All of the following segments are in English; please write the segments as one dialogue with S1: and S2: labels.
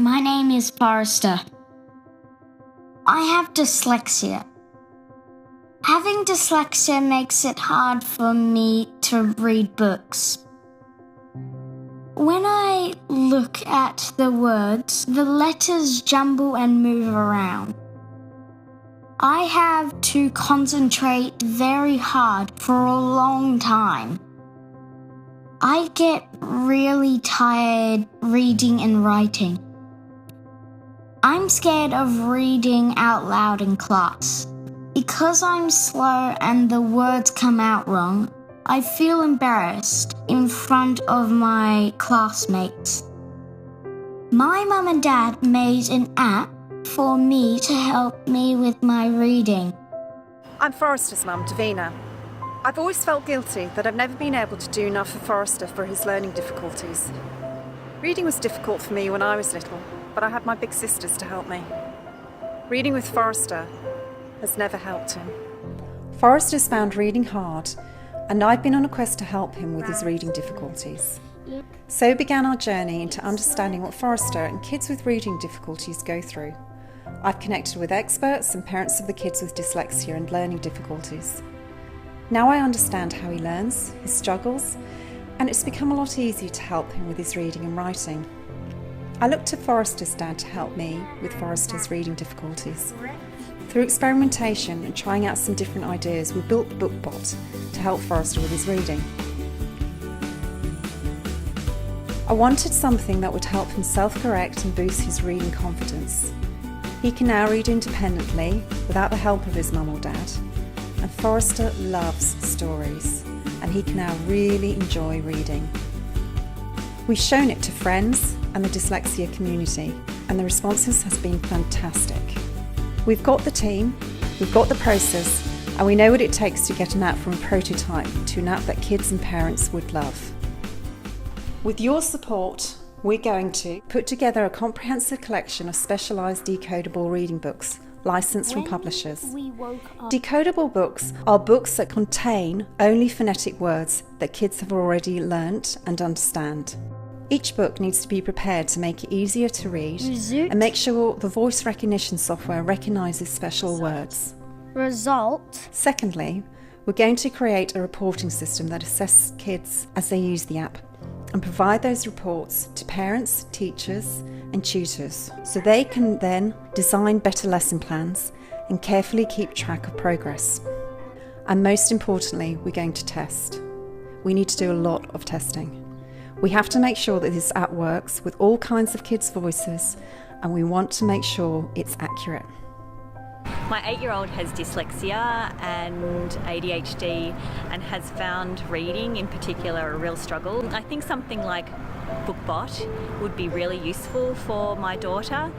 S1: My name is Forrester. I have dyslexia. Having dyslexia makes it hard for me to read books. When I look at the words, the letters jumble and move around. I have to concentrate very hard for a long time. I get really tired reading and writing. I'm scared of reading out loud in class. Because I'm slow and the words come out wrong, I feel embarrassed in front of my classmates. My mum and dad made an app for me to help me with my reading.
S2: I'm Forrester's mum, Davina. I've always felt guilty that I've never been able to do enough for Forrester for his learning difficulties. Reading was difficult for me when I was little, but I had my big sisters to help me. Reading with Forrester has never helped him.
S3: Forrester's found reading hard, and I've been on a quest to help him with his reading difficulties. So began our journey into understanding what Forrester and kids with reading difficulties go through. I've connected with experts and parents of the kids with dyslexia and learning difficulties. Now I understand how he learns, his struggles, and it's become a lot easier to help him with his reading and writing. I looked to Forrester's dad to help me with Forrester's reading difficulties. Through experimentation and trying out some different ideas, we built Bookbot to help Forrester with his reading. I wanted something that would help him self-correct and boost his reading confidence. He can now read independently without the help of his mum or dad. And Forrester loves stories, and he can now really enjoy reading. We've shown it to friends and the dyslexia community, and the responses has been fantastic. We've got the team, we've got the process, and we know what it takes to get an app from a prototype to an app that kids and parents would love. With your support, we're going to put together a comprehensive collection of specialised decodable reading books licensed from publishers. Decodable books are books that contain only phonetic words that kids have already learnt and understand. Each book needs to be prepared to make it easier to read and make sure the voice recognition software recognises special words. Secondly, we're going to create a reporting system that assesses kids as they use the app and provide those reports to parents, teachers and tutors so they can then design better lesson plans and carefully keep track of progress. And most importantly, we're going to test. We need to do a lot of testing. We have to make sure that this app works with all kinds of kids' voices, and we want to make sure it's accurate.
S4: My 8-year-old has dyslexia and ADHD and has found reading in particular a real struggle. I think something like Bookbot would be really useful for my daughter.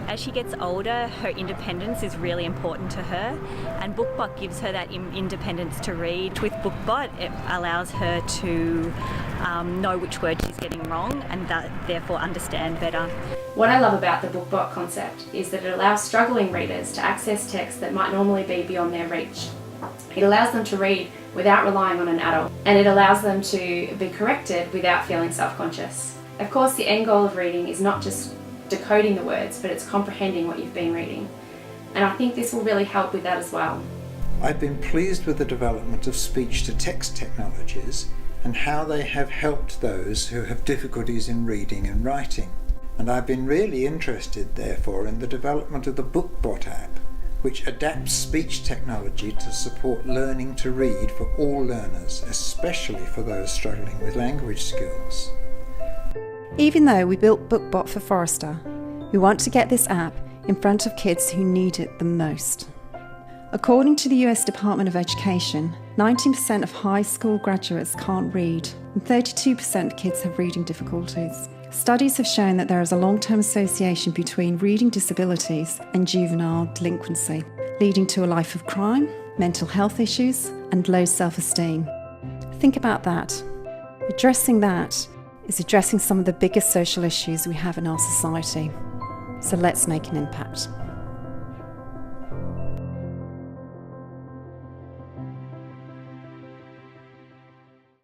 S4: As she gets older, her independence is really important to her, and Bookbot gives her that independence to read. With Bookbot, it allows her to know which word she's getting wrong and therefore understand better.
S5: What I love about the Bookbot concept is that it allows struggling readers to access texts that might normally be beyond their reach. It allows them to read without relying on an adult, and it allows them to be corrected without feeling self-conscious. Of course, the end goal of reading is not just decoding the words, but it's comprehending what you've been reading. And I think this will really help with that as well.
S6: I've been pleased with the development of speech-to-text technologies and how they have helped those who have difficulties in reading and writing. And I've been really interested, therefore, in the development of the Bookbot app, which adapts speech technology to support learning to read for all learners, especially for those struggling with language skills.
S3: Even though we built Bookbot for Forrester, we want to get this app in front of kids who need it the most. According to the US Department of Education, 19% of high school graduates can't read, and 32% of kids have reading difficulties. Studies have shown that there is a long-term association between reading disabilities and juvenile delinquency, leading to a life of crime, mental health issues, and low self-esteem. Think about that. Addressing that is addressing some of the biggest social issues we have in our society. So let's make an impact.